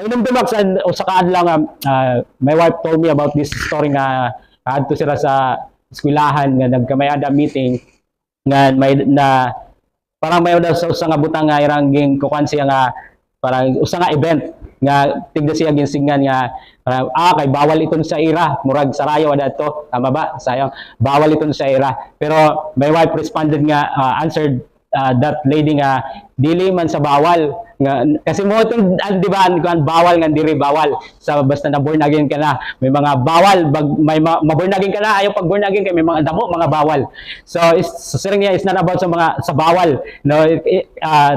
Nainomdumak sa usa ka adlaw nga my wife told me about this story nga adto sila sa eskwelahan nga nagkamayada meeting nga may na parang may daw sa usa nga butang nga irang ging kukuan siya nga parang usa nga event nga tigda siya ginsingan nga kay bawal iton sa ira murag sarayo adto tama ba sayang bawal iton sa ira pero my wife responded nga answered that lady nga dili man sa bawal nga kasi mo itong di ba ang bawal nga diri bawal sa basta na born again ka na may mga bawal may ma-born again ka na ayaw pag born again kay may mga damo mga bawal so siring niya is not about sa mga sa bawal no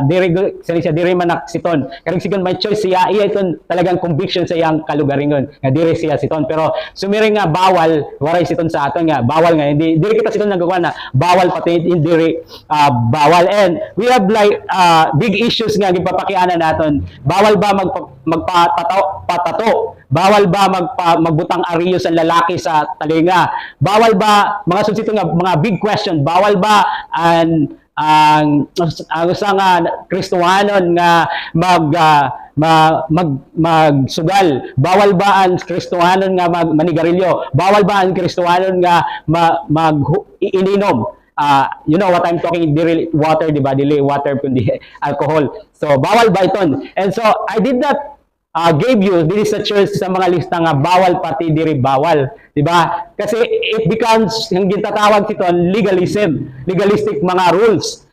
diri siya diri man siton kaning sigon may choice siya iya iton talagang conviction sa iyang kalugaringon nga diri siya siton pero sumiring nga bawal waray siton sa aton nga bawal nga hindi diri kita siton nagawa na bawal pati diri bawal and we have like big issues nga gipapakianan naton bawal ba magpatato bawal ba magbutang ariyo sa lalaki sa talinga bawal ba mga sunsito nga mga big question bawal ba ang usa nga Kristohanon nga magsugal bawal ba ang Kristohanon nga manigarilyo bawal ba ang Kristohanon nga ininom you know what I'm talking, dili water, di ba? Dili water, kundi alcohol. So, bawal ba iton? And so, I did not gave you, dili sa church, sa mga lista nga bawal pati diri bawal. Di ba? Kasi it becomes, yung gintatawag ito, legalistic mga rules.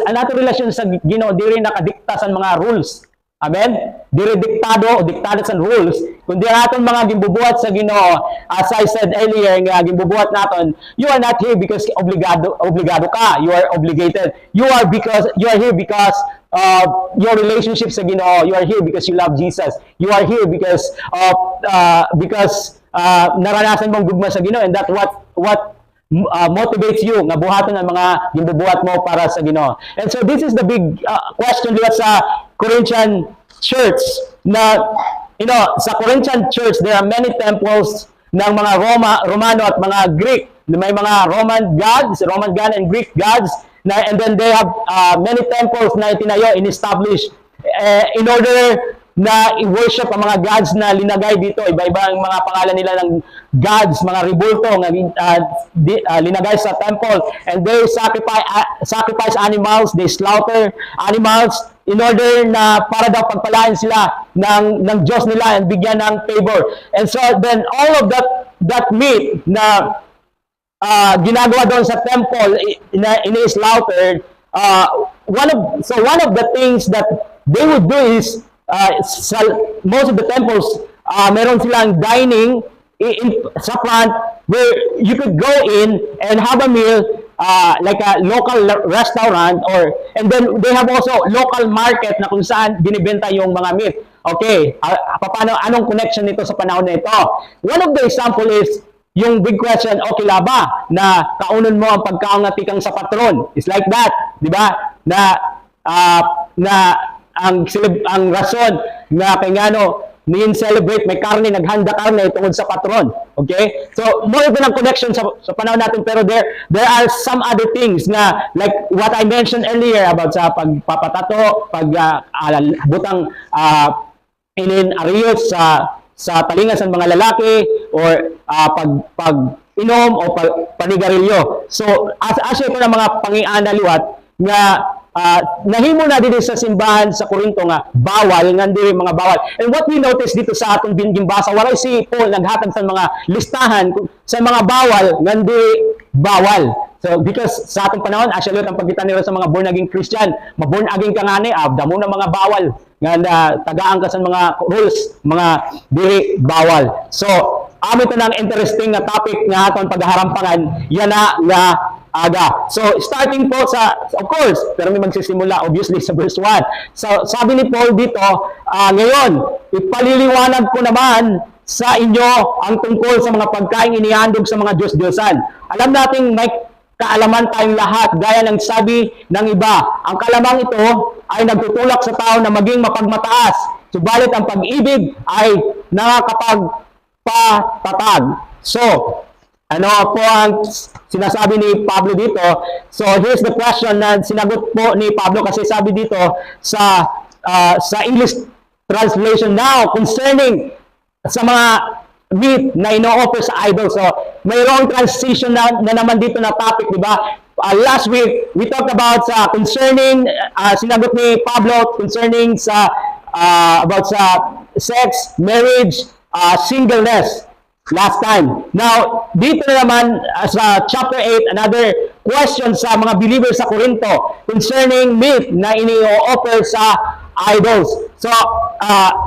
Ang ato relasyon sa Ginoo, diri nakadikta sa mga rules. Amen? Diri diktado sa rules. Kundi naton mga gimbubuhat sa Ginoo, as I said earlier, nga gimbubuhat naton, you are not here because obligado ka. You are obligated. You are here because your relationship sa Ginoo. You are here because you love Jesus. You are here because naranasan mong gugma sa Ginoo, and that what motivates you nga buhaton ang mga gimbubuhat mo para sa Ginoo. And so this is the big question diya sa Corinthian church na sa Corinthian church there are many temples ng mga Romano at mga Greek. May mga Roman God and Greek gods and then they have many temples na itinayo, in-establish in order na i-worship ang mga gods na linagay dito. Iba-iba ang mga pangalan nila ng gods, mga ribulto na linagay sa temple. And they sacrifice animals, they slaughter animals in order na para daw pagpalain sila ng Diyos nila and bigyan ng favor. And so then all of that meat na ginagawa doon sa temple na ini-slaughtered, one of the things that they would do is most of the temples, meron silang dining sa front where you could go in and have a meal like a local restaurant and then they have also local market na kung saan binibenta yung mga meat. Okay, anong connection nito sa panahon na ito? One of the example is yung big question, okay la ba na kaunon mo ang pagkaon nga tikang sa patron? It's like that, di ba? Na ang rason na kay ngano niin celebrate may karne, naghanda karne tungod sa patron. Okay? So, more than ang connection sa panahon natin, pero there are some other things na like what I mentioned earlier about sa pagpapatato, butang inin ariyos sa talinga sa mga lalaki or pag inom o panigarilyo. So, asya ito ng mga pangianaliwat nga nahimo na dito sa simbahan sa Corinto nga bawal nga diri mga bawal. And what we notice dito sa atong gimbasa, walay si Paul naghatag sa mga listahan sa mga bawal nga diri bawal. So because sa atong panahon actually ang pagitan nila sa mga born again Christian, ma-born again ka ngani damo na mga bawal nga tagaan ka sa mga rules, mga diri bawal. So amo ito ng interesting na topic nga aton pagharampangan yan nga aga. So, starting po of course, pero may magsisimula obviously sa verse 1. So, sabi ni Paul dito, ngayon, ipaliliwanag ko naman sa inyo ang tungkol sa mga pagkain inihandog sa mga Diyos-Diyosan. Alam nating may kaalaman tayong lahat, gaya ng sabi ng iba. Ang kalamang ito ay nagtutulak sa tao na maging mapagmataas. Subalit ang pag-ibig ay nakakapagpatatag. So, ano po ang sinasabi ni Pablo dito? So, here's the question na sinagot po ni Pablo kasi sabi dito sa English translation now concerning sa mga meat na ino-offer sa idol. So, mayroong transition na naman dito na topic, di ba? Last week, we talked about concerning, sinagot ni Pablo concerning about sa sex, marriage, singleness last time. Now, dito na naman sa chapter 8, another question sa mga believers sa Corinto concerning meat na ini-offer sa idols. So,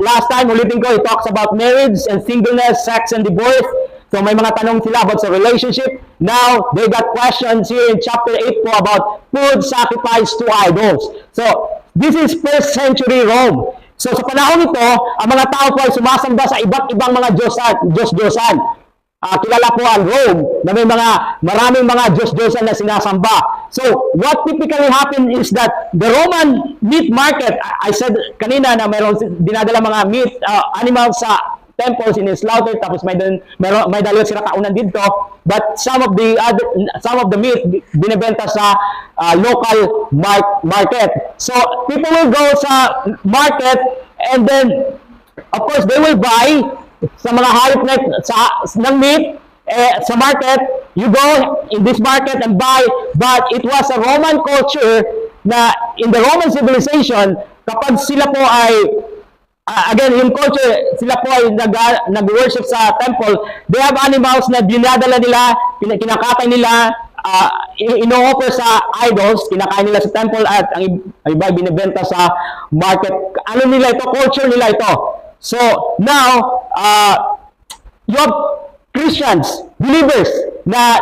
last time, ulitin ko, it talks about marriage and singleness, sex and divorce. So, may mga tanong sila about sa relationship. Now, they got questions here in chapter 8 po about food sacrificed to idols. So, this is first century Rome. So, sa panahon ito, ang mga tao po ay sumasamba sa iba't ibang mga Diyos-Diyosan. Kilala po ang Rome na may maraming mga Diyos-Diyosan na sinasamba. So, what typically happens is that the Roman meat market, I said kanina na mayroon dinadala mga meat animals sa temples in slaughter, tapos may dalawa sila kaunan dito, but some of the meat binebenta sa local market. So people will go sa market and then of course they will buy sa mga hayop ng meat sa market. You go in this market and buy, but it was a Roman culture na in the Roman civilization, kapag sila po ay again, yung culture, sila po ay nag-worship sa temple. They have animals na dinadala nila, kinakatay nila, ino-offer sa idols, kinakain nila sa temple at ang iba binibenta sa market. Ano nila ito? Culture nila ito. So, now, you have Christians, believers, na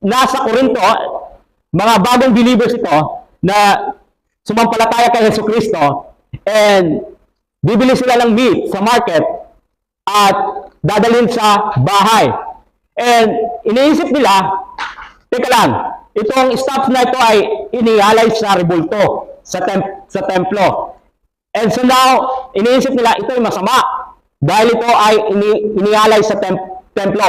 nasa Corinto, mga bagong believers ito, na sumampalataya kay Jesucristo, and bibili sila ng meat sa market at dadalhin sa bahay. And iniisip nila, teka lang, itong stuff na ito ay inialay sa rebulto, sa templo. And so now, iniisip nila, ito ay masama dahil ito ay inialay sa templo.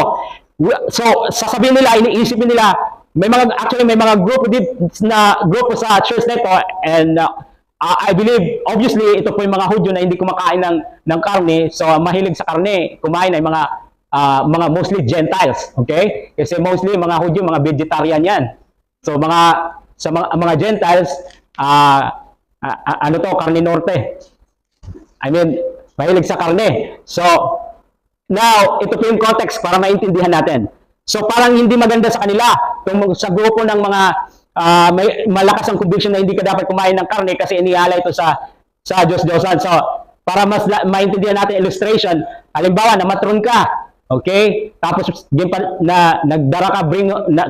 So, sasabihin nila, iniisip nila, may mga grupo sa church na ito, and I believe, obviously, ito po yung mga Hudyo na hindi kumakain ng karne, so mahilig sa karne, kumain ay mga mostly Gentiles, okay? Kasi mostly mga Hudyo, mga vegetarian yan. So mga Gentiles, karne norte. I mean, mahilig sa karne. So, now, ito po yung context para maintindihan natin. So, parang hindi maganda sa kanila, sa grupo ng mga may malakas ang conviction na hindi ka dapat kumain ng karne kasi inialay ito sa Diyos-Diyosan. So, para mas maintindihan natin illustration, halimbawa, namatron ka, okay? Tapos, nagdara ka,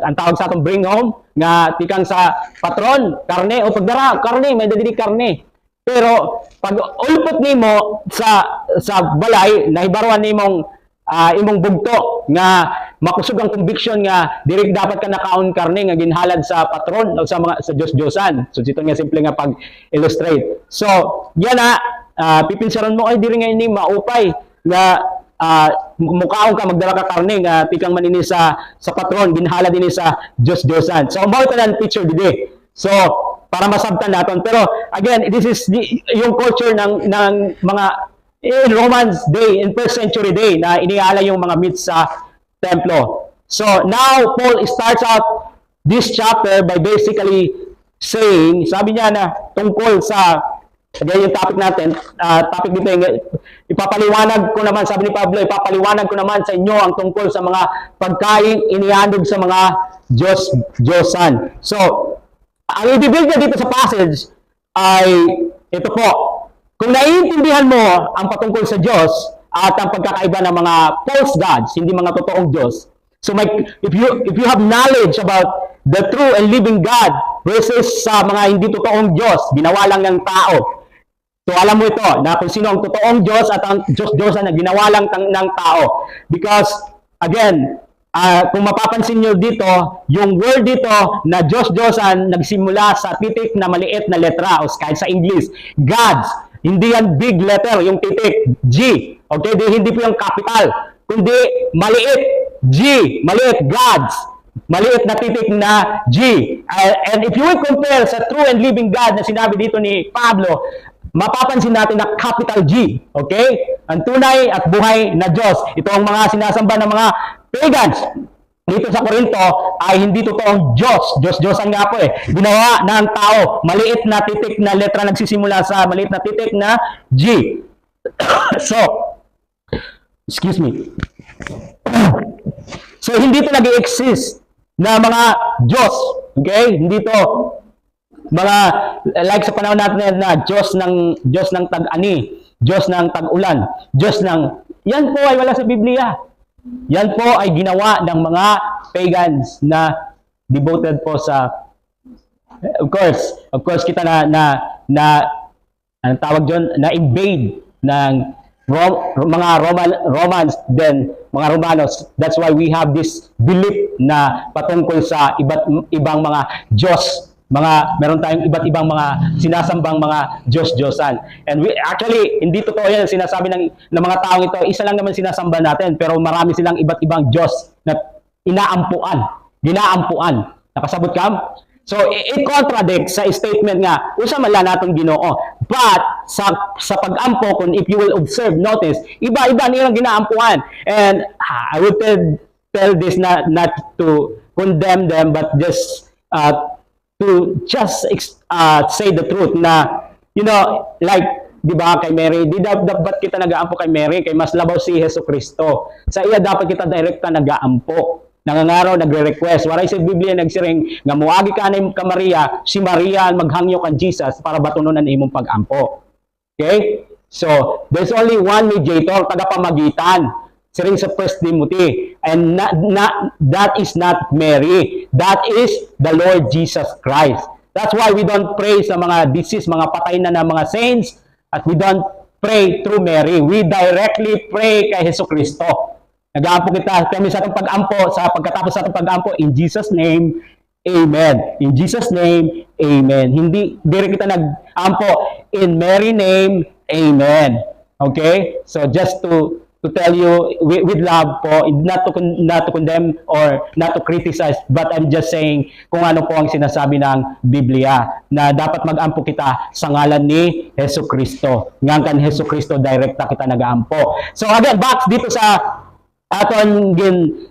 ang tawag sa atong bring home, nga tikang sa patron, karne, o pagdara, karne, may dadili karne. Pero, pag ulpot nimo sa balay, nahibaruan nimong imong bugto nga makusog ang conviction nga diri dapat ka nakaon karne nga ginhalad sa patron o sa Diyos-Diyosan. So dito nga simple nga pag-illustrate. So yan na pipinsaron mo ay diri nga ini maupay nga mukaon ka magdala ka karne nga tikang manini sa patron ginhalad dinhi sa Diyos-Diyosan. So mao tanan picture didi. So para masabtan naton, pero again this is yung culture ng mga in Romans day, in first century day, na inialay yung mga meat sa templo. So, now, Paul starts out this chapter by basically saying, sabi niya na tungkol sa, again, yung topic natin, topic dito, ipapaliwanag ko naman, sabi ni Pablo, ipapaliwanag ko naman sa inyo ang tungkol sa mga pagkain inihandog sa mga Diyos-Diyosan. So, ang ibibig niya dito sa passage ay ito po. Kung naiintindihan mo ang patungkol sa Diyos at ang pagkakaiba ng mga false gods, hindi mga totoong Diyos. So if you have knowledge about the true and living God versus sa mga hindi totoong Diyos, ginawa lang ng tao. So alam mo ito, na kung sino ang totoong Diyos at ang Diyos na ginawa lang ng tao. Because, again, kung mapapansin nyo dito, yung word dito na Diyos-Diyosan nagsimula sa titik na maliit na letra o kahit sa English, gods. Hindi yan big letter, yung titik, G. Okay? Hindi po yung capital. Kundi maliit, G. Maliit, gods. Maliit na titik na G. And if you will compare sa true and living God na sinabi dito ni Pablo, mapapansin natin na capital G. Okay? Ang tunay at buhay na Diyos. Ito ang mga sinasamba ng mga pagans dito sa Corinto ay hindi totoong Diyos. Diyos-Diyosan nga po eh. Ginawa ng tao. Maliit na titik na letra nagsisimula sa maliit na titik na G. So, excuse me. So, hindi ito nag-exist na mga Diyos. Okay? Hindi ito mga, like sa panahon natin na Diyos ng tag-ani, Diyos ng tag-ulan, Diyos ng, yan po ay wala sa Biblia. Yan po ay ginawa ng mga pagans na devoted po sa, of course kita ang tawag dyan, na invade ng mga Romans, then mga Romanos. That's why we have this belief na patungkol sa ibang mga Diyos. Meron tayong iba't ibang mga sinasambang mga Diyos-Diyosan. And we actually, hindi totoo yan sinasabi ng mga taong ito. Isa lang naman sinasamba natin, pero marami silang iba't ibang Diyos na ginaampuan. Nakasabot ka? So, it contradicts sa statement nga, usa man lang natong Ginoo. But, sa pag-ampo, if you will observe, notice, iba-iba nilang ginaampuan. And I would tell this not to condemn them, but just to just say the truth na, you know, like, di ba, kay Mary, dapat kita nag-aampo kay Mary, kay mas labaw si Jesucristo. Sa iya, dapat kita direkta nag-aampo. Nangangaraw, nagre-request. Waray sa Biblia nagsiring, nga muagi ka na ka Maria, si Maria maghangyo kan Jesus para batununan imong pag-ampo. Okay? So, there's only one mediator, tagapamagitan. Siring sa 1 Timothy. And that is not Mary. That is the Lord Jesus Christ. That's why we don't pray sa mga deceased, mga patay na mga saints, at we don't pray through Mary. We directly pray kay Jesucristo. Nag-aampo kita kami sa atong pag-ampo, sa pagkatapos sa atong pag-ampo, in Jesus' name, Amen. In Jesus' name, Amen. Hindi kita nag-ampo, in Mary name, Amen. Okay? So just to tell you with love po, not to condemn or not to criticize, but I'm just saying kung ano po ang sinasabi ng Biblia na dapat mag-ampo kita sa ngalan ni Jesucristo. Ngang kan Jesucristo direkta kita nag-aampo. So again, back dito sa aton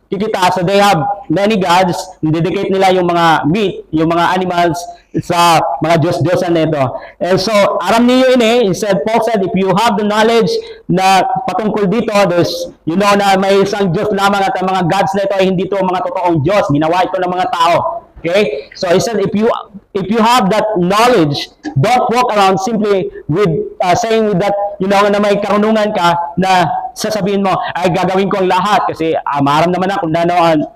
kikita, so they have many gods, dedicate nila yung mga meat, yung mga animals sa mga Diyos-Diyosan nito. And so, aram niyo ini, Paul said, if you have the knowledge na patungkol dito, you know na may isang Diyos lamang at ang mga gods na ito ay hindi ito mga totoong Diyos, ginawa ito ng mga tao. Okay? So he said, if you have that knowledge, don't walk around simply with saying that, you know, na may karunungan ka na sasabihin mo, ay gagawin ko ang lahat kasi maram naman ako nanoan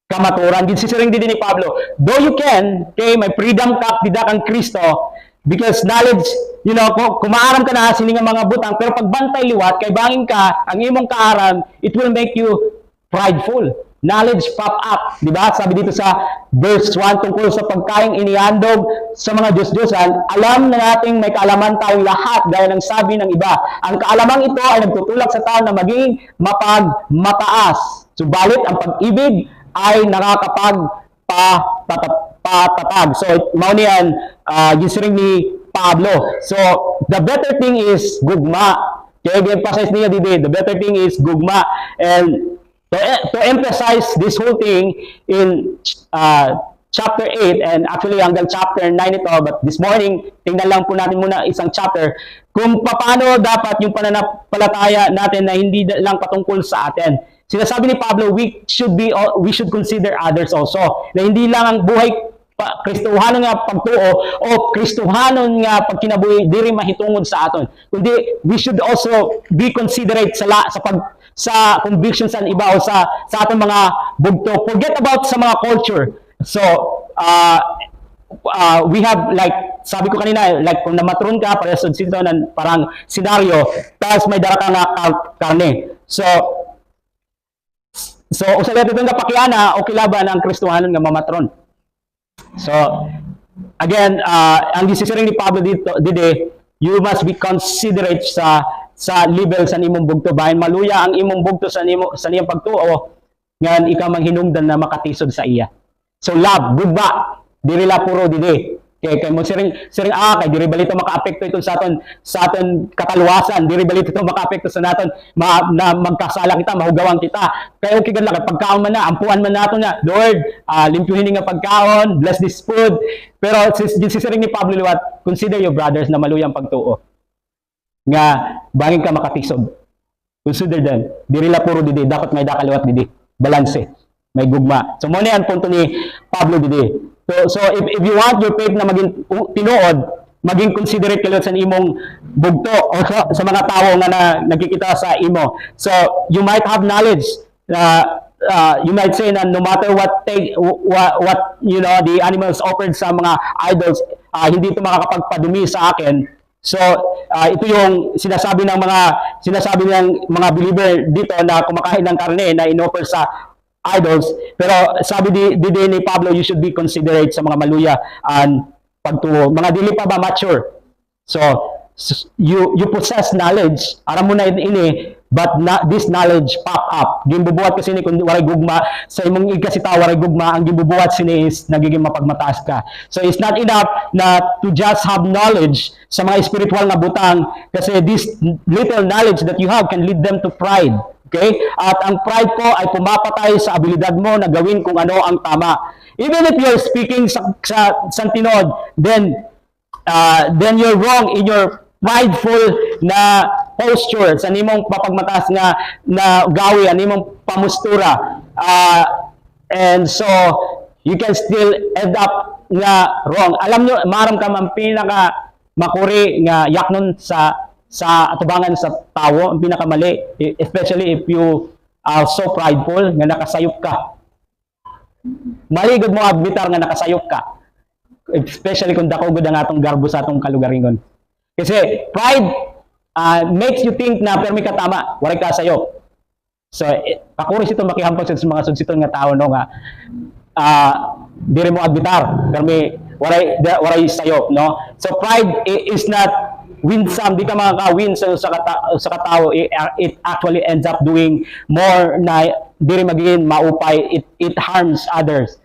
kamaturan. Sisiring din ni Pablo, though you can, okay, may freedom ka, didak ang Kristo, because knowledge, you know, kung maaram ka na sining mga butang, pero pagbantay liwat, kay bangin ka, ang imong kaaram, it will make you prideful. Knowledge pop up, di ba? Sabi dito sa verse 1 tungkol sa pagkaing inihandog sa mga Diyos-Diyosan, alam na nating may kaalaman tayong lahat gaya ng sabi ng iba. Ang kaalamang ito ay nagtutulak sa tao na maging mataas. Subalit ang pag-ibig ay nakakapagpatatag. So, mao niyan, gisiring ni Pablo. So, the better thing is gugma. Kaya i-emphasize niya dito, the better thing is gugma. And to emphasize this whole thing in chapter 8 and actually hanggang chapter 9 ito, but this morning, tingnan lang po natin muna isang chapter kung paano dapat yung pananampalataya natin na hindi lang patungkol sa atin. Sinasabi ni Pablo, we should consider others also. Na hindi lang ang buhay Kristohanon nga pagtuo o Kristohanon nga pagkinabuhi diri mahitungod sa aton. Kundi we should also be considerate sa convictions sa iba o sa atong mga bugto. Forget about sa mga culture. So we have, like sabi ko kanina, like kung namatron ka para sa sito ng parang senaryo, tapos may dara ka nga karne. So usalit itong kapakiana o kilaban ang Kristohanon nga mamatron. So, again, ang desisyon ni Pablo dito, you must be considerate sa level sa imong bugto. Bahin maluya ang imong bugto sa niyang pagtuo, ngan ikaw manghinungdan na makatisod sa iya. So, love, gugba, dirila puro dide. Kay mo siring kay diri balito makaapekto ito sa aton kataluwasan, diri balito ito makaapekto sa naton na magkasala kita, mahugawan kita. Kay okay lang pagkaon man na, ampuan man nato na, Lord, limpyuhin nga pagkaon, bless this food. Pero si siring ni Pablo liwat, consider your brothers na maluyang pagtuo. Nga bangin ka makatisod. Consider them. Diri la puro didi, dapat may dakaliwat didi. Balanse. May gugma. So mo ni ang punto ni Pablo didi. So if you want your faith na maging tinuod, maging considerate kayo sa imong bugto o sa mga tao nga nagkikita sa imo. So you might have knowledge. You might say na no matter what you know the animals offered sa mga idols, hindi ito makakapagpadumi sa akin. So ito yung sinasabi ng mga believer dito na kumakain ng karne na inoffer sa idols. Pero sabi di ni Pablo, you should be considerate sa mga maluya and pagtuo. Mga dili pa ba mature. So you possess knowledge. Aram mo na ini, but this knowledge pop up. Gimbubuhat kasi ni kung waray gugma sa imong ikasita waray gugma, ang gimbubuhat sini is nagiging mapagmataas ka. So it's not enough na to just have knowledge sa mga spiritual na butang, kasi this little knowledge that you have can lead them to pride. Okay? At ang pride po ay pumapatay sa abilidad mo na gawin kung ano ang tama. Even if you're speaking sa tinod, then you're wrong in your prideful na posture sa nimong papagmataas na gawi, nimong pamustura. And so, you can still end up nga wrong. Alam nyo, maram ka man pinaka makuri nga yaknon sa atubangan sa tao, ang pinakamali, especially if you are so prideful nga nakasayop ka. Maligod mo admitar nga nakasayop ka, especially kung dako gud ang atong garbo sa atong kalugaringon. Kasi pride makes you think na permi ka tama, waray ka sayop. So pakuris ito makihampon sa mga sudsiton nga tao no nga diri mo admitar permi waray sayop, no. So pride is not winsome, di ka makaka-win sa katao. It actually ends up doing more na diri magiging maupay. It harms others.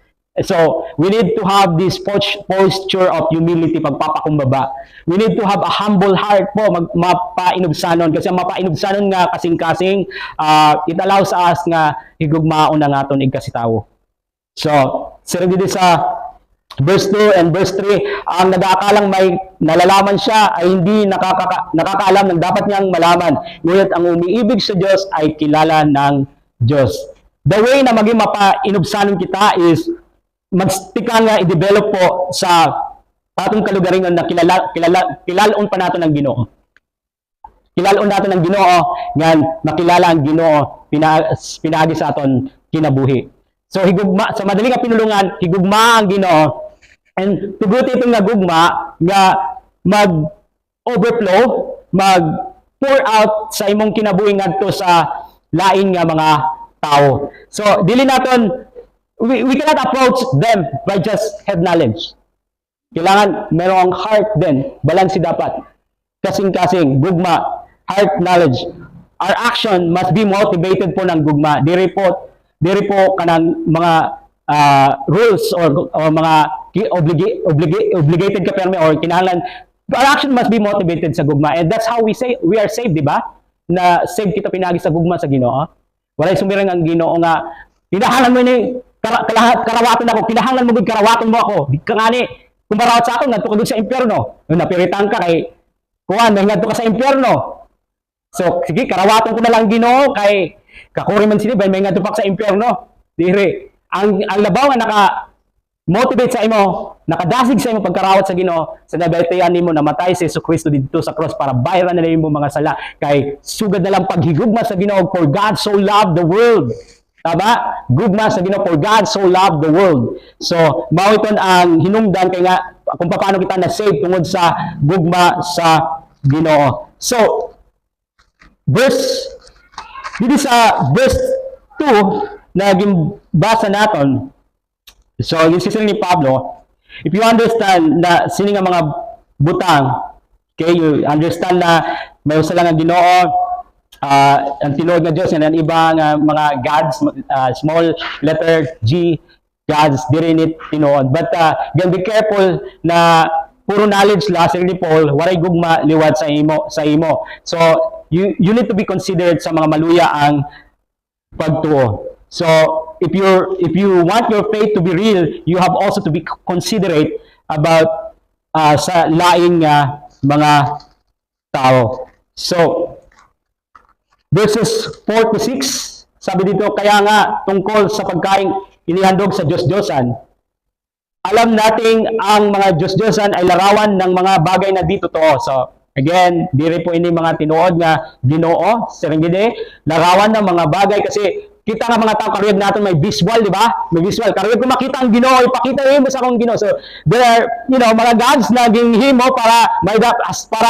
So we need to have this posture of humility, pagpapakumbaba. We need to have a humble heart po, mapainubsanon, kasi ang mapainubsanon nga kasing-kasing it allows us nga higugmaon na nga aton igkasitawo. So sirang dito sa verse 2 and verse 3, ang nag-aakalang may nalalaman siya ay hindi nakakaalam ng dapat niyang malaman. Ngunit ang umiibig sa Diyos ay kilala ng Diyos. The way na maging mapainubsanon kita is magstika nga i-develop po sa atong kalugaringon na kilalaon pa nato ng Ginoo. Kilalaon nato ng Ginoo nga makilala ang Ginoo pinaagi sa aton kinabuhi. So higugma sa madaling pinulungan, higugma ang Ginoo, and tuguti itong nagugma nga mag-overflow, mag-pour out sa imong kinabuhi ngadto sa lain nga mga tao. So dili naton we cannot approach them by just head knowledge. Kailangan merong heart din, balance dapat. Kasing-kasing gugma, heart knowledge. Our action must be motivated po ng gugma. Diri po kanang mga rules or mga obligated ka permi or kinahanglan, our action must be motivated sa gugma, and that's how we say we are saved, di ba? Na saved kita pinagi sa gugma sa Ginoo. Walay sumirang ang Ginoo nga kinahanglan mo ni karawaton ako, kinahanglan mo gud karawaton mo ako. Kangani kung marawat sa ako ngadto ka sa impyerno. Napiritan ka kay kuan ngadto ka sa impyerno. So sige, karawaton ko na lang Ginoo kay kakuri man sila may ngadto pa sa impyerno. Dire ang labaw nga naka-motivate sa imo, nakadasig sa imo pagkarawat sa Ginoo, sa nabatian nimo namatay si Jesucristo dito sa cross para bayaran na nimo mga sala, kay sugad na lang paghigugma sa Ginoo. For God so loved the world. Tama? Gugma sa Ginoo, for God so loved the world. So mao iton ang hinungdan kay nga kung paano kita na-save tungod sa gugma sa Ginoo. So dito sa verse 2 na gimbasa naton, so yung sisir ni Pablo, if you understand na sini nga mga butang, okay, you understand na may usa lang ang Ginoo, ang tinuod nga Dios, yan ang ibang mga gods, small letter G, gods diri ni tinuod. But again, be careful na puro knowledge la Sir Paul, waray gugma liwat sa imo. So you need to be considered sa mga maluya ang pagtuo. So if you want your faith to be real, you have also to be considerate about sa laing mga tao. So verses 4 to 6, sabi dito, kaya nga tungkol sa pagkain inihandog sa Diyos-Diyosan, alam nating ang mga Diyos-Diyosan ay larawan ng mga bagay na di totoo. So again, diri po ini mga tinuod nga Ginoo, Serengide, larawan ng mga bagay kasi kita nga mga tao karuyag natin may visual, di ba? May visual. Karuyag kung makita ang Ginoo, ipakita mo sa akong Ginoo. So there are, mga gods na ginhimo para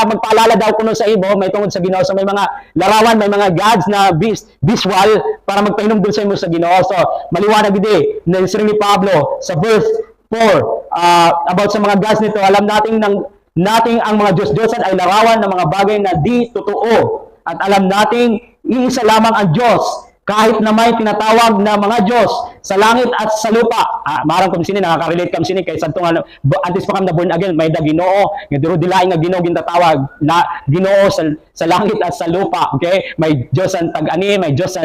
magpaalala daw kuno sa imo, may tungod sa Ginoo. So may mga larawan, may mga gods na visual para magpahinom dun sa imo sa Ginoo. So maliwanag gid ni Sir ni Pablo sa verse 4 about sa mga gods nito. Alam nating ang mga Diyos-Diyosan ay larawan ng mga bagay na di totoo. At alam nating iisa lamang ang Diyos, kahit na may tinatawag na mga Diyos sa langit at sa lupa. Marang kung sini, nakaka-relate kam sini, kay santong antes pa kam na born again, may da Ginoo, nga diro dilaing nga Ginoo gintatawag, na Ginoo sa langit at sa lupa. Okay? May Diyos ang tag-ani, may Diyos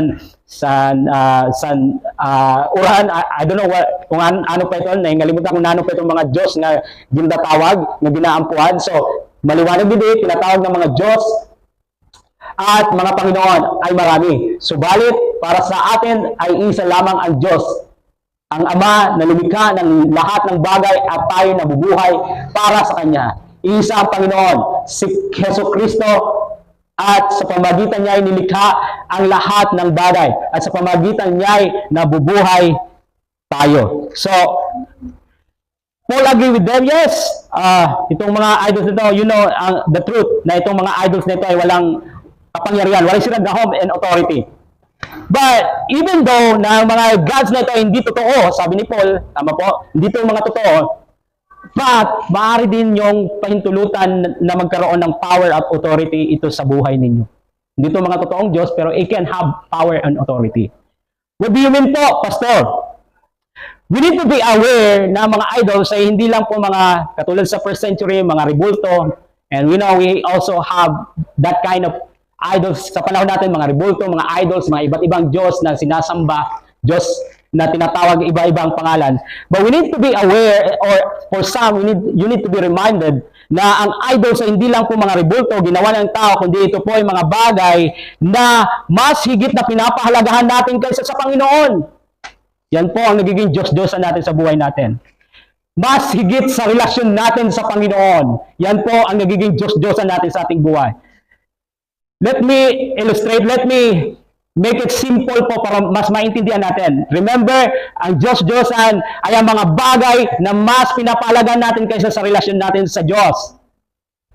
sa urahan. I don't know kung ano pa ito, ngalimutan kung ano pa itong mga Diyos nga gintatawag, nga ginaampuhan. So, maliwanag din, tinatawag ng mga Diyos at mga Panginoon ay marami. Subalit, para sa atin ay isa lamang ang Diyos, ang Ama na lumikha ng lahat ng bagay at tayo nabubuhay para sa Kanya. Isa ang Panginoon, si Hesus Kristo, at sa pamagitan niya ay nilikha ang lahat ng bagay, at sa pamagitan niya ay nabubuhay tayo. So, Paul agree with them, yes. Itong mga idols nito, the truth na itong mga idols nito ay walang kapangyarihan, walang silang gahom and authority. But even though na mga gods na ito ay hindi totoo, sabi ni Paul, tama po, hindi ito mga totoo, but maaari din yung pahintulutan na magkaroon ng power at authority ito sa buhay ninyo. Hindi ito mga totoong Diyos, pero it can have power and authority. What do you mean po, Pastor? We need to be aware na mga idols ay hindi lang po mga katulad sa first century, mga rebulto, and we also have that kind of idols sa panahon natin, mga rebulto, mga idols, mga iba't ibang Diyos na sinasamba, Diyos na tinatawag iba-ibang pangalan. But we need to be aware, or for some, you need to be reminded na ang idols ay hindi lang po mga rebulto, ginawa ng tao, kundi ito po ay mga bagay na mas higit na pinapahalagahan natin kaysa sa Panginoon. Yan po ang nagiging Diyos-Diyosan natin sa buhay natin. Mas higit sa relasyon natin sa Panginoon. Yan po ang nagiging Diyos-Diyosan natin sa ating buhay. Let me illustrate, let me make it simple po para mas maintindihan natin. Remember, ang Diyos-Diyosan ay ang mga bagay na mas pinapalagan natin kaysa sa relasyon natin sa Diyos.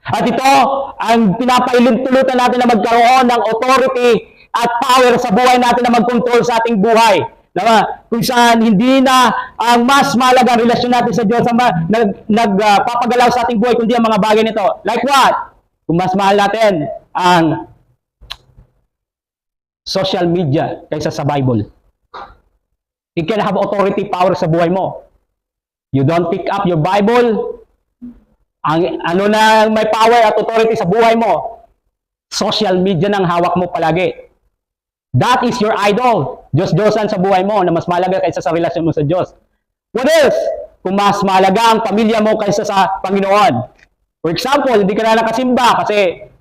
At ito, ang pinapailintulutan natin na magkaroon ng authority at power sa buhay natin na mag-control sa ating buhay. Diba? Kung saan hindi na ang mas mahalaga ang relasyon natin sa Diyos ang nagpapagalaw sa ating buhay, kundi ang mga bagay nito. Like what? Kung mas mahal natin ang social media kaysa sa Bible. It can have authority, power sa buhay mo. You don't pick up your Bible, ano na may power at authority sa buhay mo? Social media nang hawak mo palagi. That is your idol. Diyos-Diyosan sa buhay mo na mas mahalaga kaysa sa relasyon mo sa Diyos. What else? Kung mas mahalaga ang pamilya mo kaysa sa Panginoon. For example, hindi ka na nakasimba kasi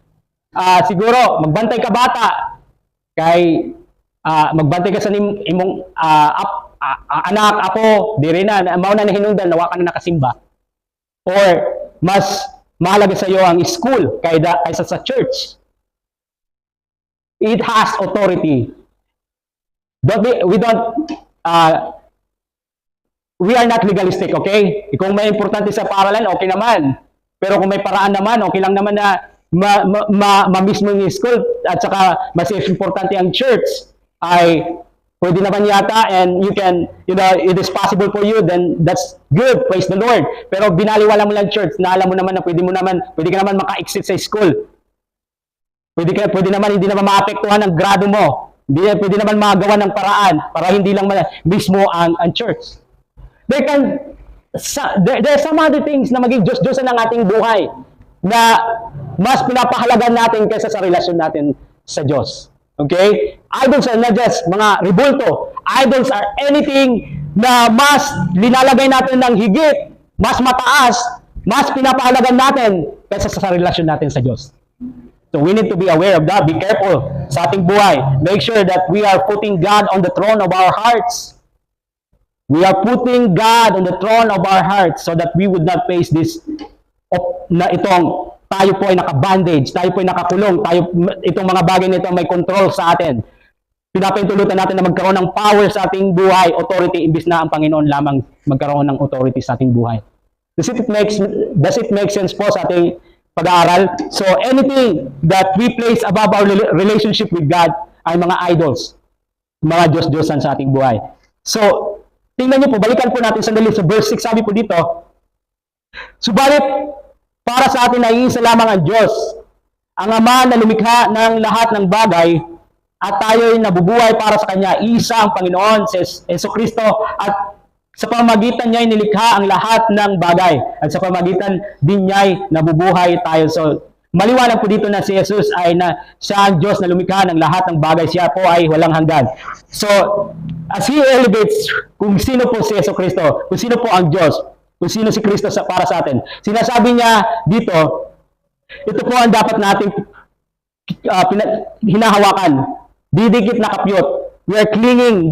siguro magbantay ka bata. Kay magbantay ka sa imong anak, ako, diri na, mao na hinungdan, nawa ka na nakasimba. Or mas mahalaga sa iyo ang school kaysa sa church. It has authority. We are not legalistic, okay? Kung may importante sa paaralan, okay naman. Pero kung may paraan naman, okay lang naman na ma-miss mo yung school at saka mas importante ang church, ay pwede naman yata, and you can, it is possible for you, then that's good, praise the Lord. Pero binaliwala mo lang church, na alam mo naman na pwede ka naman maka-exit sa school. Pwede naman, hindi naman maapektuhan ang grado mo. Pwede naman magawa ng paraan para hindi lang mismo ang church. there are some other things na maging Diyos-Diyosan ng ating buhay na mas pinapahalagan natin kaysa sa relasyon natin sa Diyos. Okay? Idols are not just mga rebulto. Idols are anything na mas linalagay natin ng higit, mas mataas, mas pinapahalagan natin kaysa sa relasyon natin sa Diyos. So we need to be aware of that. Be careful sa ating buhay. Make sure that we are putting God on the throne of our hearts. We are putting God on the throne of our hearts so that we would not face this na itong tayo po ay naka-bandage, tayo po ay nakakulong, itong mga bagay nito may control sa atin. Pinapahintulutan natin na magkaroon ng power sa ating buhay, authority, imbis na ang Panginoon lamang magkaroon ng authority sa ating buhay. Does it make sense po sa ating pag-aaral? So anything that we place above our relationship with God ay mga idols, mga Diyos-Diyosan sa ating buhay. So, tingnan niyo po, balikan po natin sandali sa verse 6, sabi po dito, subalit, para sa atin ay iisa lamang ang Diyos, ang Ama na lumikha ng lahat ng bagay, at tayo'y nabubuhay para sa Kanya. Isa ang Panginoon, si Jesucristo, at sa pamamagitan niya'y nilikha ang lahat ng bagay, at sa pamamagitan din niya'y nabubuhay tayo. So, maliwanag po dito na si Jesus ay siya ang Diyos na lumikha ng lahat ng bagay. Siya po ay walang hanggan. So, as He elevates kung sino po si Jesucristo, kung sino po ang Diyos, kung sino si Kristo para sa atin, sinasabi niya dito, ito po ang dapat nating hinahawakan. Didikit na kapyot. We are clinging,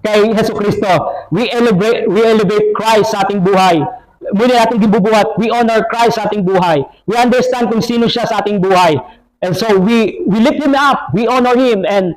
kay Jesucristo. We elevate Christ sa ating buhay. Muli natin gibubuhat. We honor Christ sa ating buhay. We understand kung sino siya sa ating buhay. And so we lift Him up. We honor Him. And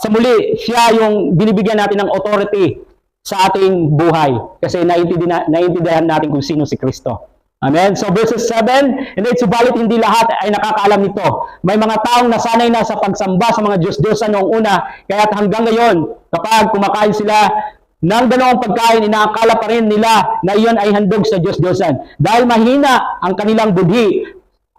sa muli, siya yung binibigyan natin ng authority sa ating buhay. Kasi naiintindihan natin kung sino si Kristo. Amen? So verses 7, and then subalit hindi lahat ay nakakaalam nito. May mga taong nasanay na sa pagsamba sa mga Diyos-Diyosan noong una, kaya't hanggang ngayon, kapag kumakain sila ng ganoong pagkain, inaakala pa rin nila na iyon ay handog sa Diyos-Diyosan. Dahil mahina ang kanilang budhi,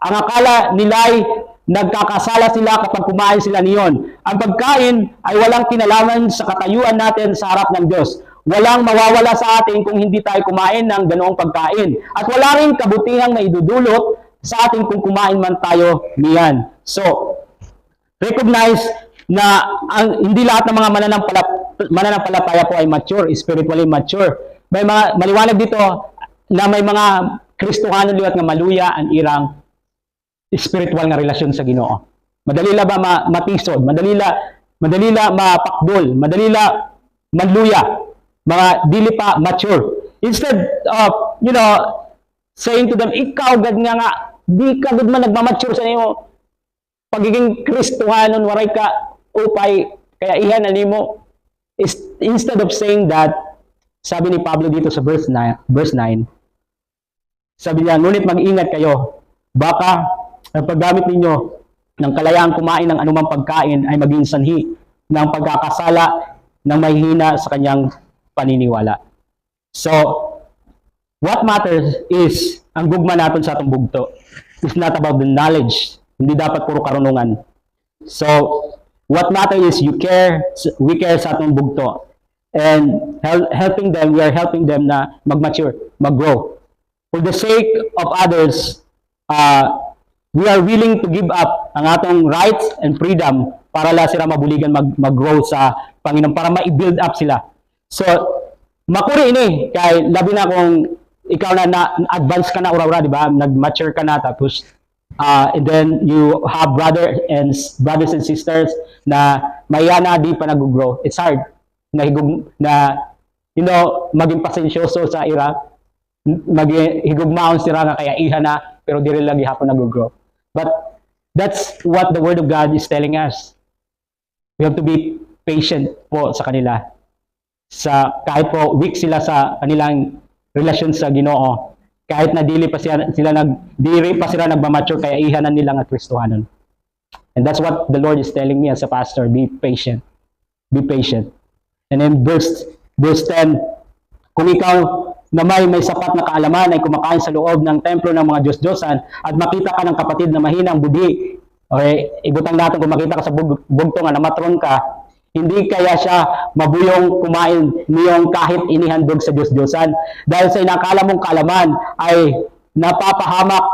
ang akala nila ay nagkakasala sila kapag kumain sila niyon. Ang pagkain ay walang kinalaman sa katayuan natin sa harap ng Diyos. Walang mawawala sa atin kung hindi tayo kumain ng ganoong pagkain. At wala rin kabutihang maidudulot sa atin kung kumain man tayo niyan. So, recognize na hindi lahat ng mga mananampalataya po ay mature, spiritually mature. May mga maliwanag dito na may mga Kristohano liwat nga maluya ang irang spiritual nga relasyon sa Ginoo. Madali la ba matisod, madali la mapakbol, madali la manluya, mga dili pa mature. Instead of, saying to them, ikaw gad nga, di ka gud man nagmamature sa nimo. Pagiging Kristohanon, waray ka upay, kaya ihan na nimo. Instead of saying that, sabi ni Pablo dito sa verse 9, sabi niya, ngunit mag-ingat kayo, baka ang paggamit ninyo ng kalayaang kumain ng anumang pagkain ay maging sanhi ng pagkakasala ng mahihina sa kanyang paniniwala. So, what matters is, ang gugma natin sa atong bugto is not about the knowledge. Hindi dapat puro karunungan. So, what matters is we care sa atong bugto. And we are helping them na mag-mature, mag-grow. For the sake of others, we are willing to give up ang atong rights and freedom para la sila mabuligan mag-grow sa Panginoon, para ma-build up sila. So, makuri ini, kay labi na kung ikaw na advance ka na ura-ura, di ba? Nag-mature ka na, tapos, and then you have brothers and sisters na maya na di pa nag-grow. It's hard maging pasensyoso sa ira, maghigugmaon sila nga kaya iha na, pero di rin lagi hapon nag-grow. But that's what the Word of God is telling us. We have to be patient po sa kanila. Kahit po weak sila sa kanilang relasyon sa Ginoo, kahit na dili pa sila nagmamature, kaya ihanan nila nga Kristohanon. And that's what the Lord is telling me as a pastor. Be patient. Be patient. And then verse 10, kung ikaw na may sapat na kaalaman ay kumakain sa loob ng templo ng mga Diyos-Diyosan at makita ka ng kapatid na mahinang budhi, okay, ibutang natin kung makita ka sa bugto nga namatron ka, Hindi kaya siya mabuyong kumain niyong kahit inihandog sa Diyos-Diyosan. Dahil sa inakala mong kaalaman ay napapahamak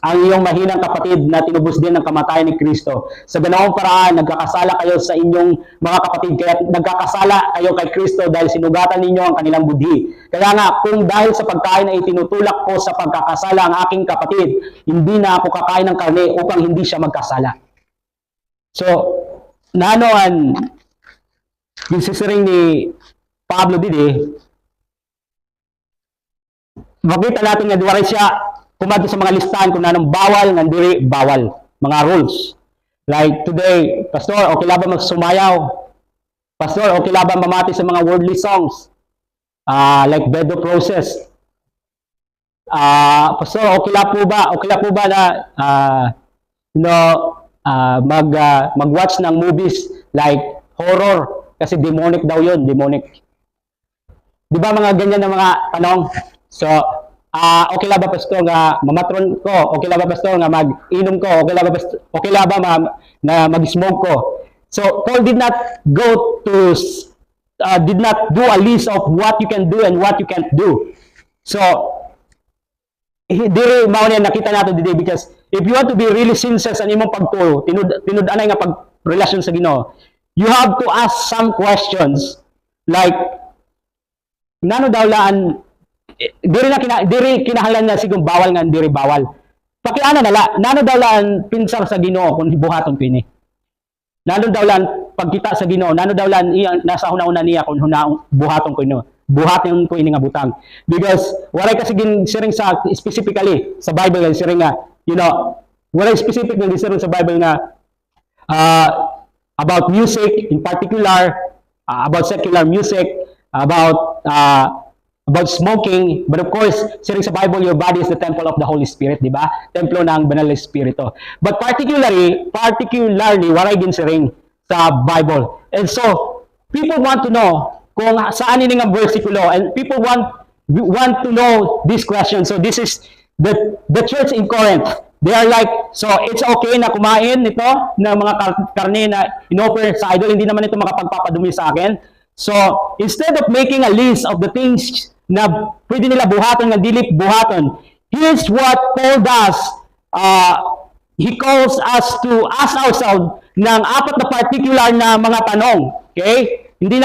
ang iyong mahinang kapatid na tinubos din ng kamatayan ni Kristo. Sa ganawang paraan, nagkakasala kayo sa inyong mga kapatid, kaya nagkakasala kayo kay Kristo dahil sinugatan ninyo ang kanilang budhi. Kaya nga, kung dahil sa pagkain ay tinutulak ko sa pagkakasala ang aking kapatid, hindi na ako kakain ng karne upang hindi siya magkasala. So, nanoan, yung sisiring ni Pablo didi, makita natin nga duwaray siya kumadto sa mga listahan kung nanong bawal, nandiri, bawal. Mga rules. Like today, Pastor, okay lang ba magsumayaw? Pastor, okay lang ba mamati sa mga worldly songs? Like Bedo Process. Pastor, okay lang po ba? Okay lang po ba na, mag-watch ng movies like horror? Kasi demonic daw yun, demonic. Di ba mga ganyan na mga tanong? So, okay lang ba pastor nga mamatron ko? Okay lang ba pastor nga mag-inom ko? Okay lang ba na mag-smoke ko? So Paul did not go to did not do a list of what you can do and what you can't do. So diri mao ni nakita nato today, because if you want to be really sincere sa imong pagtuo, tinud-anay nga pag-relasyon sa Ginoo, you have to ask some questions like nano daw laan diri kinahanglan na sigong bawal nga diri bawal. Pakiana nala, nano daw lang pinsar sa Ginoo kung buhaton pini. Nano daw lang pagkita sa Ginoo, nano daw lang nasa una-una niya kung buhaton ko ino. Buhaton ko ini nga butang. Because walay kasi siring sa specifically sa Bible nga siring nga, walay specific nga siring sa Bible nga about music in particular, about secular music, about smoking, but of course, siring sa Bible, your body is the temple of the Holy Spirit, di ba? Templo ng Banal na Espiritu. But particularly, waray din siring sa Bible. And so, people want to know kung saan ini nga versikulo, and people want to know this question. So this is the church in Corinth. They are like, so it's okay na kumain nito ng mga karne na inoffer sa idol, hindi naman ito makapagpapadumi sa akin. So, instead of making a list of the things na pwede nila buhaton, nga dilip buhaton, here's what Paul does. He calls us to ask ourselves ng apat na particular na mga tanong. Okay? Hindi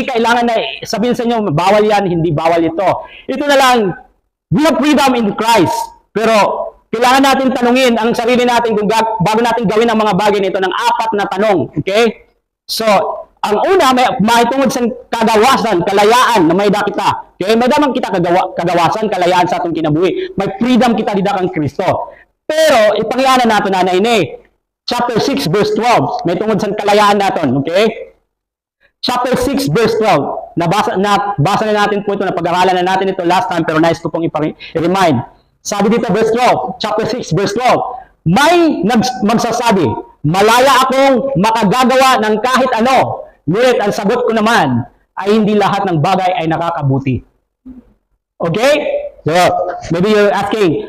kailangan na sabihin sa inyo, bawal yan, hindi bawal ito. Ito na lang, we have freedom in Christ. Pero, kailangan natin tanungin ang sarili natin kung bago natin gawin ang mga bagay nito ng apat na tanong. Okay? So, ang una, may tungod sa kagawasan, kalayaan na may da kita. Okay? May damang kita kagawasan, kalayaan sa atong kinabuhi. May freedom kita dida kang Kristo. Pero, ipangyanan natin na ini. Chapter 6, verse 12. May tungod sa kalayaan natin. Okay? Chapter 6, verse 12. Nabasa na natin po ito, napag-aralan na natin ito last time, pero nice ko pong i-remind. Sabi dito, verse 12. Chapter 6, verse 12. May magsasabi, malaya akong makagagawa ng kahit ano. Ngunit ang sagot ko naman ay hindi lahat ng bagay ay nakakabuti. Okay? So, maybe you're asking,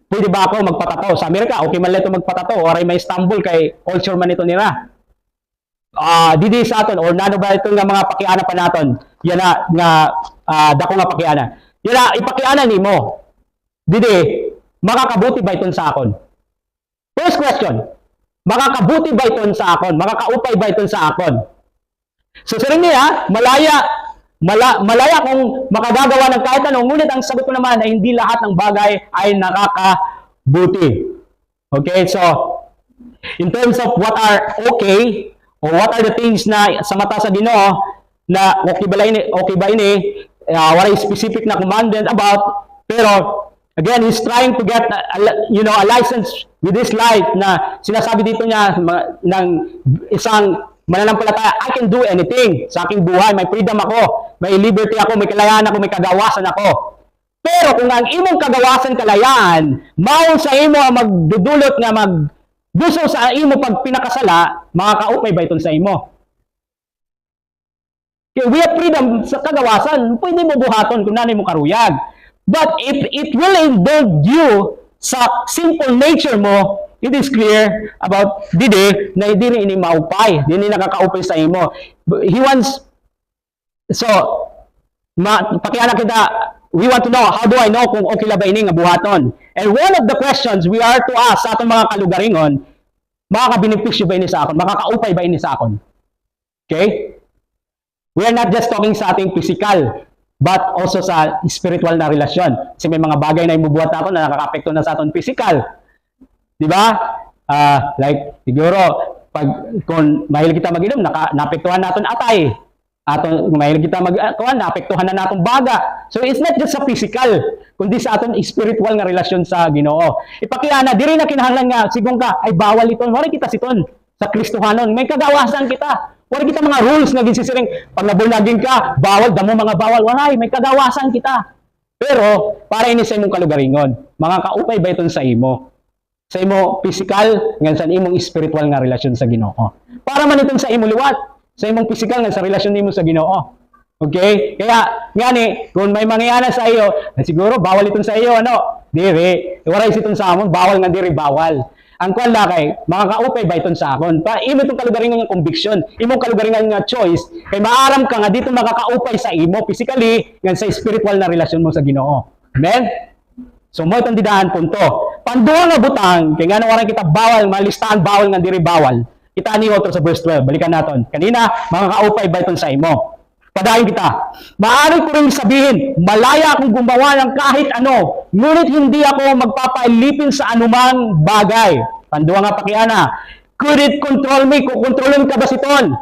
pwede ba ako magpatato? Sa Amerika, okay man ito magpatato. Or ay may Istanbul kay culture man ito nila. Didi sa aton, or nano ba ito nga mga pakiana pa naton? Yan na dako nga pakiana. Yan na, ipakiana ni mo. Didi, makakabuti ba ito sa akon? First question. Makakabuti ba ito sa akon? Makakaupay ba ito sa akon? So, siring niya, malaya kung makagagawa ng kahit anong, ngunit ang sagot ko naman ay hindi lahat ng bagay ay nakakabuti. Okay, so, in terms of what are okay, or what are the things na sa mata sa Ginoo, na okay ba ini, what is specific na commandment about, pero, again, he's trying to get a license with this life na sinasabi dito niya ng isang mananampalataya, I can do anything sa aking buhay, may freedom ako, may liberty ako, may kalayaan ako, may kagawasan ako. Pero kung ang imong kagawasan, kalayaan, mao sa imo ang magdudulot nga magduso sa imo pag pinakasala, makakaupay ba iton sa imo? Okay, we have freedom sa kagawasan, pwede mo buhaton kung nanay mo karuyag. But if it will indulge you sa simple nature mo, it is clear about didi na diri ini maupay, dili nakakaupay sa imo. He wants, so pakiana kita, we want to know, how do I know kung okay la ba ini nga buhaton? And one of the questions we are to ask sa atong mga kalugaringon, makaka-benepisyo ba ini sa akon? Makakaupay ba ini sa akon? Okay? We are not just talking sa ating physical, but also sa spiritual na relasyon. Kasi may mga bagay na imubuhat natin na nakaka-apekto na sa ating physical. Di ba? Like, siguro, kung mahilig kita mag-inom, naapektuhan natin atay. Kung mahilig kita mag-kuhan, naapektuhan na natin baga. So, it's not just sa physical, kundi sa ating spiritual na relasyon sa Ginoo. Ipakiyana, di rin na kinahanglan nga, sigong ka, ay bawal ito. Wala kita siton sa Kristohanon. May kagawasan kita. Wala kita mga rules na ginsissiring, pag nabulnagin ka, bawal, damo mga bawal. Wala, may kagawasan kita. Pero, para ini sa imong kalugaringon, mga kaupay ba ito sa imo? Sa imo physical, ngan sa imong spiritual nga relasyon sa Ginoo. Para man itong sa imo liwat, sa imong physical nga sa relasyon nimo sa Ginoo. Okay? Kaya, ngani, kung may mangyayana sa iyo, siguro, bawal itong sa iyo, ano? Diri. Waray itong sa amon, bawal nga diri, bawal. Ang kwan lakay, mga kaupay ba iton sa akon? Pa, imo itong kalugaringan nga conviction, imong kalugaringan nga choice, kay maaram ka nga dito makakaupay sa imo, physically, nga sa spiritual na relasyon mo sa Ginoo. Amen? So, mo itong didahan punto. Panduha nga butang, kaya nga nawaran kita bawal, malistahan bawal nga diri bawal. Kita ni Otto sa verse 12, balikan natin. Kanina, mga kaupay ba iton sa imo? Padayon kita. Maaari ko rin sabihin, malaya akong gumawa ng kahit ano, ngunit hindi ako magpapailipin sa anumang bagay. Panduwa nga pakiana. Could it control me? Kukontrolin ka ba siton?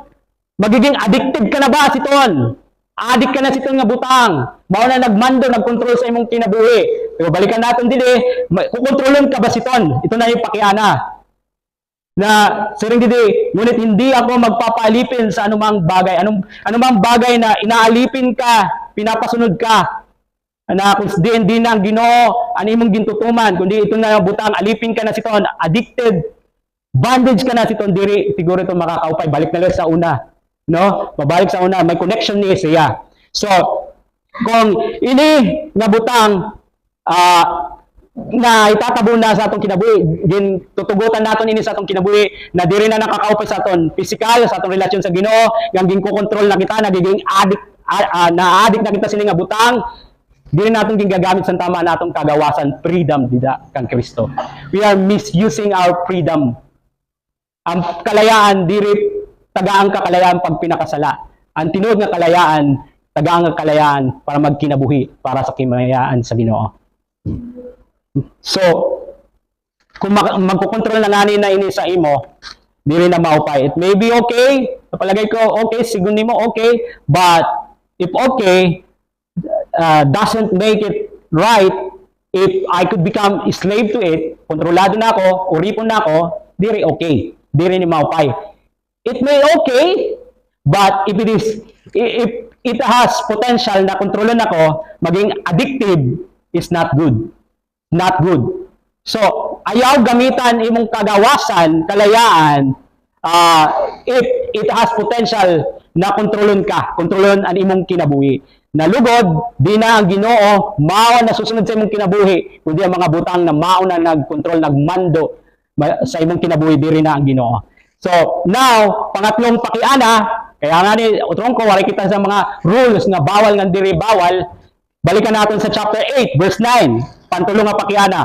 Magiging addicted ka na ba siton? Addict ka na siton nga butang. Mao na nagmando, nagkontrol sa imong kinabuhi. Pero balikan natin dili, kukontrolin ka ba siton? Ito na yung pakiana. Na siring didi, ngunit hindi ako magpapaalipin sa anumang bagay. Anumang bagay na inaalipin ka, pinapasunod ka, na kung di na ang Ginoo, ano imong gintutuman, kundi ito na butang, alipin ka na siton, addicted, bondage ka na siton, diri, siguro ito makakaupay, balik na lang sa una. No? Mabalik sa una, may connection ni siya. So, kung ini nga butang, na itatabo na sa atong kinabuhi, tutugutan naton ini sa atong kinabuhi na diri na nakakaupay sa aton physical, sa atong relasyon sa Ginoo, nga ginko-control na kita, nagiging addict na kita sini nga butang, diri naton ginagamit sa tama natong kagawasan, freedom dida kang Kristo. We are misusing our freedom. Ang kalayaan diri tagaang kakalayaan pag pinakasala. Ang tinuod nga kalayaan, tagaang kalayaan para magkinabuhi para sa kimayaan sa Ginoo. So, kung magkukontrol na ngani na ini sa imo, di rin na maupay. It may be okay, napalagay ko, okay, sigun nimo okay, but if okay, doesn't make it right, if I could become a slave to it, kontrolado na ako, uripon na ako, di rin okay, di rin ni maupay. It may okay, but if it has potential na kontrolan ako, maging addictive, is not good. Not good. So, ayaw gamitan imong kagawasan, kalayaan, if it has potential na kontrolon ang imong kinabuhi. Nalugod, di na ang Ginoo, mao na susunod sa imong kinabuhi, kundi ang mga butang na mao na nagkontrol, nagmando sa imong kinabuhi, di rin na ang Ginoo. So, now, pangatlong pakiana, kaya nga ni, utrong ko, wari kita sa mga rules nga bawal nga diri bawal, balikan natin sa chapter 8, verse 9. Pantulong nga pakiana.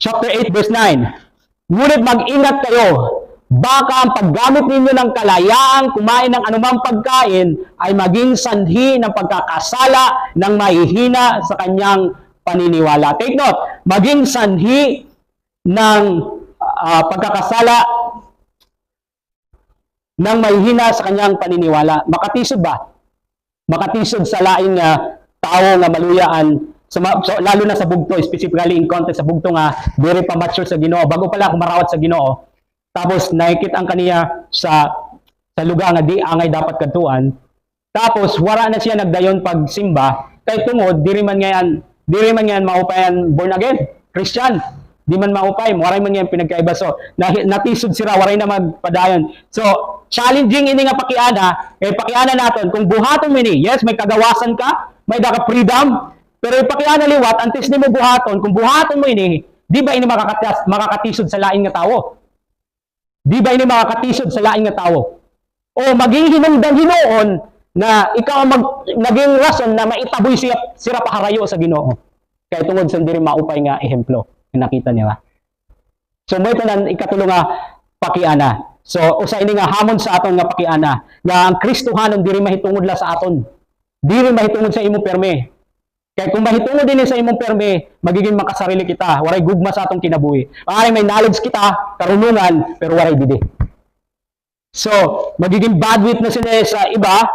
Chapter 8, verse 9. Ngunit mag-ingat kayo, baka ang paggamit ninyo ng kalayaang kumain ng anumang pagkain ay maging sanhi ng pagkakasala ng mahihina sa kanyang paniniwala. Take note, maging sanhi ng pagkakasala ng mahihina sa kanyang paniniwala. Makatisod ba? Makatisod sa laing tao nga maluyaan, so, lalo na sa bugto, specifically in context sa bugto nga, very pa mature sa Ginoo, bago pala ako marawat sa Ginoo, tapos nakikita ang kaniya sa lugar nga di angay dapat kadtuan, tapos wala na siya nagdayon pagsimba, kay tungod, diri man ngayon maupayan born again, Christian, di man maupay, waray man ngayon pinagkaiba, so natisod sila, waray na magpadayon. So, challenging ini nga pakiana, pakiana natin, kung buhaton mo ini, yes, may kagawasan ka, may daka freedom, pero ipakiana liwat, antes ni mo buhaton, kung buhaton mo ini, di ba ini makakatisod sa lain nga tawo? Di ba ini makakatisod sa lain nga tawo? O maging hinungdan hinoon na ikaw naging rason na maitaboy sira paharayo sa Ginoo. Kaya tungod sa diri maupay nga ehemplo nga nakita niya. So mo ito na ikatulo nga pakiana. So usa ini nga hamon sa aton nga pakiana nga ang Kristohanon diri mahitungod la sa aton. Diri mahitungod sa imo perme. Kaya kung mahitungod din sa imong perme, magiging makasarili kita. Waray gugma sa atong kinabuhi. Maaari may knowledge kita, karunungan, pero waray bidi. So, magiging bad witness na sa iba,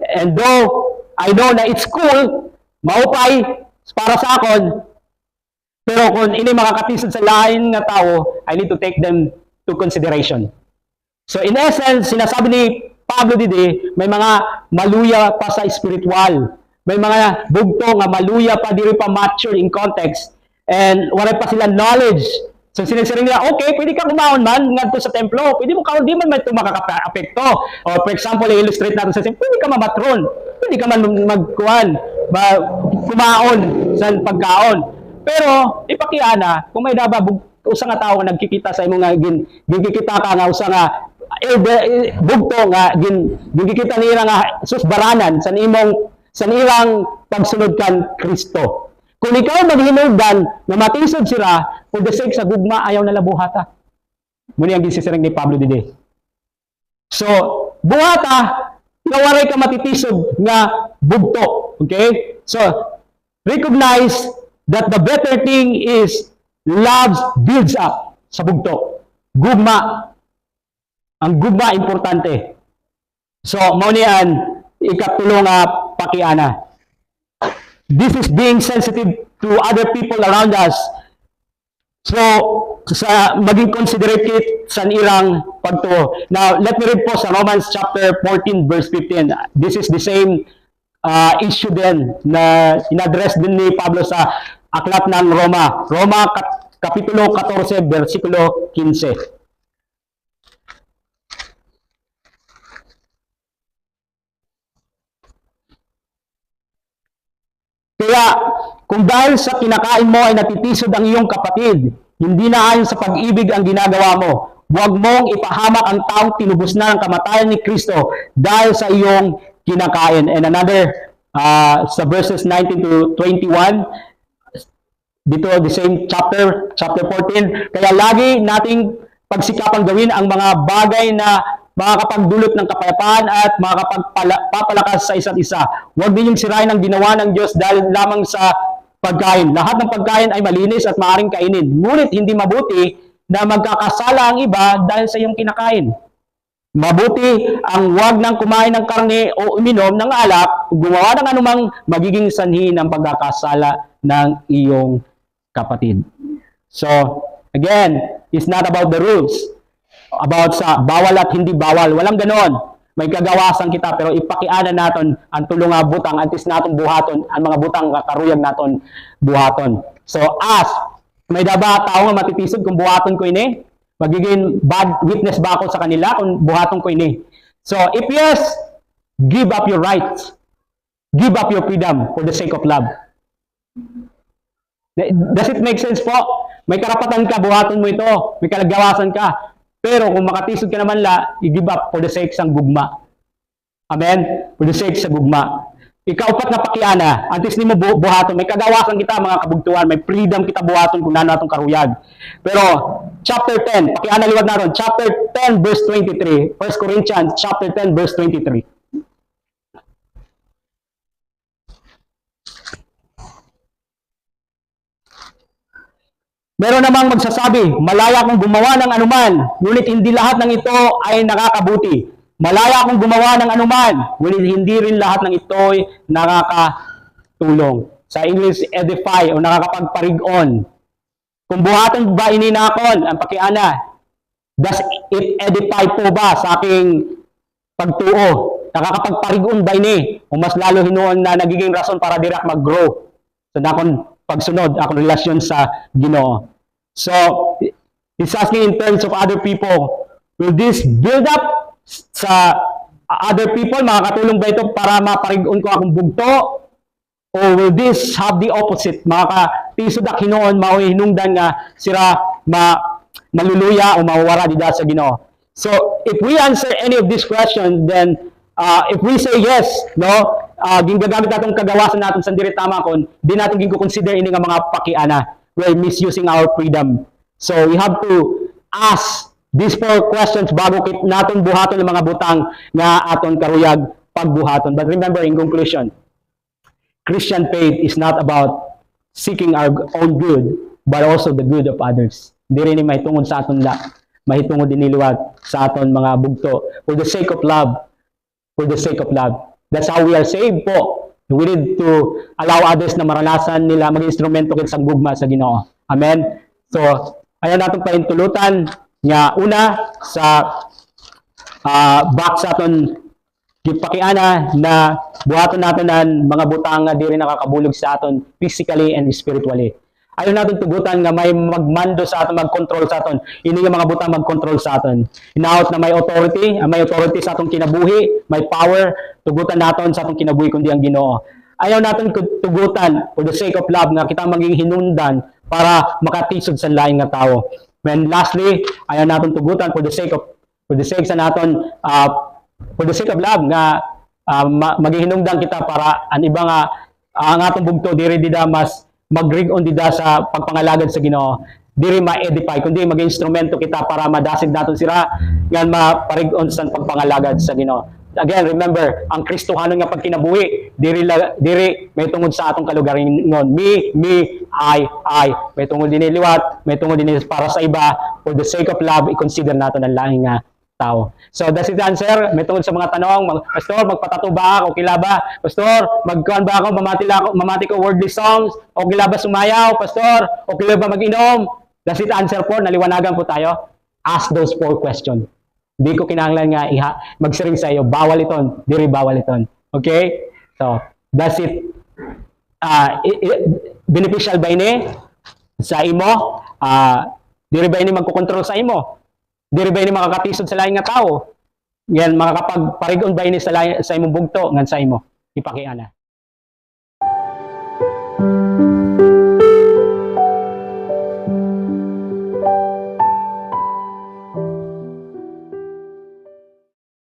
and though I know na it's cool, maupay, para sa akon, pero kung ini makakatisod sa lain nga tao, I need to take them to consideration. So, in essence, sinasabi ni Pablo didi, may mga maluya pa sa spiritual. May mga bugto nga maluya pa, diri pa mature in context. And wala pa sila knowledge. So sinisiring nila, okay, pwede ka kumaon man ngadto sa templo. Pwede mo kaon, di man may makaka-apekto. Or for example, i-illustrate natin sa pwede ka mamatron. Pwede ka man magkuhan, kumaon sa pagkaon. Pero, ipakiana, kung may daba, usa nga tao nga nagkikita sa imo nga gikikita ka nga usa nga bugto nga gikikita nila nga susbaranan sa ilang pagsunod kan Kristo. Kung ikaw maghinugdan na matisod sila for the sake sa gugma, ayaw na buhata. Muna ang gisisiring ni Pablo didi. So, buhata, nawaray ka matitisod nga bugto. Okay? So, recognize that the better thing is love builds up sa bugto. Gugma. Ang gugma importante. So, mao niyan ikatulo nga pakiana. This is being sensitive to other people around us. So, sa maging considerate sa irang pagtuo. Now, let me read po sa Romans chapter 14 verse 15. This is the same issue din na inaddress din ni Pablo sa aklat ng Roma. Roma kapitulo 14 versikulo 15. Kaya, kung dahil sa kinakain mo ay natitisod ang iyong kapatid, hindi na ayon sa pag-ibig ang ginagawa mo, huwag mong ipahamak ang taong tinubos na ng kamatayan ni Kristo dahil sa iyong kinakain. And another, sa verses 19 to 21, dito the same chapter 14, kaya lagi nating pagsikapang gawin ang mga bagay na makakapagdulot ng kapayapaan at makakapagpapalakas sa isa't isa. Huwag ninyong sirain ang ginawa ng Diyos dahil lamang sa pagkain. Lahat ng pagkain ay malinis at maaaring kainin. Ngunit hindi mabuti na magkakasala ang iba dahil sa iyong kinakain. Mabuti ang huwag nang kumain ng karne o uminom ng alak, gumawa ng anumang magiging sanhi ng pagkakasala ng iyong kapatid. So, again, it's not about the rules. About sa bawal at hindi bawal. Walang ganon. May kagawasan kita pero ipakianan naton ang tulong nga butang antes naton buhaton ang mga butang karuyag naton buhaton. So as may daba tao nga matitisod kung buhaton ko ini, magiging bad witness ba ako sa kanila kung buhaton ko ini. So if yes, give up your rights. Give up your freedom for the sake of love. Does it make sense po? May karapatan ka, buhaton mo ito. May kalagawasan ka. Pero kung makatisod ka naman i-give up for the sake sang gugma. Amen? For the sake sa gugma. Ikaupat na pakiana, antes ni mo buhaton, may kagawasan kita mga kabugtuan, may freedom kita buhaton kung nano atong karuyag. Pero, chapter 10, pakiana liwat naron, chapter 10 verse 23, 1 Corinthians chapter 10 verse 23. Meron namang magsasabi, malaya akong gumawa ng anuman, ngunit hindi lahat ng ito ay nakakabuti. Malaya akong gumawa ng anuman, ngunit hindi rin lahat ng ito ay nakakatulong. Sa English, edify o nakakapagparig-on. Kung buhaton ba ininakon ang pakiana, does it edify po ba sa aking pagtuo? Nakakapagparig-on ba ini? O mas lalo hinuon na nagiging rason para direct mag-grow sa nakon pagsunod, akong relasyon sa Ginoo. So, he's asking in terms of other people, will this build up sa other people? Makakatulong ba ito para maparig-on ko akong bugto? Or will this have the opposite? tisod ak hinuon mao hinungdan nga sira maluluya o mawawara dida sa Ginoo. So if we answer any of these questions, then if we say yes, no, ginggagamit natong kagawasan naton sa diri tama kon, di naton gingko-consider ini nga mga pakiana. We're misusing our freedom. So we have to ask these 4 questions bago naton buhaton ng mga butang nga aton karuyag pagbuhaton. But remember, in conclusion, Christian faith is not about seeking our own good, but also the good of others. Diri ni mahitungod sa aton mahitungod din niliwat sa aton mga bugto for the sake of love. For the sake of love. That's how we are saved po. We need to allow others na maranasan nila maging instrumento kin sa gugma sa Ginoo. Amen. So, ayan naton pahintulutan nga una sa back sa aton gipakiana na buhaton naton ang mga butang nga diri nakakabulog sa aton physically and spiritually. Ayaw natin tugutan nga may magmando sa aton, mag-control sa aton. Ini nga mga butang mag-control sa aton. Hinaot na may authority sa atong kinabuhi, may power, tugutan naton sa atong kinabuhi kundi ang Ginoo. Ayaw natin tugutan for the sake of love nga kita maging hinungdan para makatisod sa laing nga tao. And lastly, ayaw natin tugutan for the sake of love nga maghihinungdan kita para ang iba nga ang atong bugto diri dida mas mag-rig on dida sa pagpangalagad sa Ginoo, diri ma-edify kundi maging instrumento kita para madasid naton sila ngan maparig on sa pagpangalagad sa Ginoo. Again, remember, ang Kristohanon nga pagkinabuhi diri may tungod sa atong kalugaringon. Me, I, may tungod dinhi liwat, may tungod dinhi para sa iba. For the sake of love, i-consider naton ang laing nga tao. So that's it, answer. May tungod sa mga tanong, Pastor, magpatato ba ako? Okay ba? Pastor, magkuhan ba ako? Mamati ko wordly songs? Okay ba sumayaw? Pastor, okay ba mag-inom? That's it, answer po. Naliwanagan po tayo. Ask those 4 questions. Hindi ko kinahanglan nga magsiring sa iyo, bawal iton, diri bawal iton. Okay? So, that's it. Beneficial ba ini sa imo? Diri ba ini magkokontrol sa imo? Diri ba ini makakatisod sa lain nga tao? Yan, makakapagparigon ba ini sa imong bugto ngan sa imo? Ipakiana.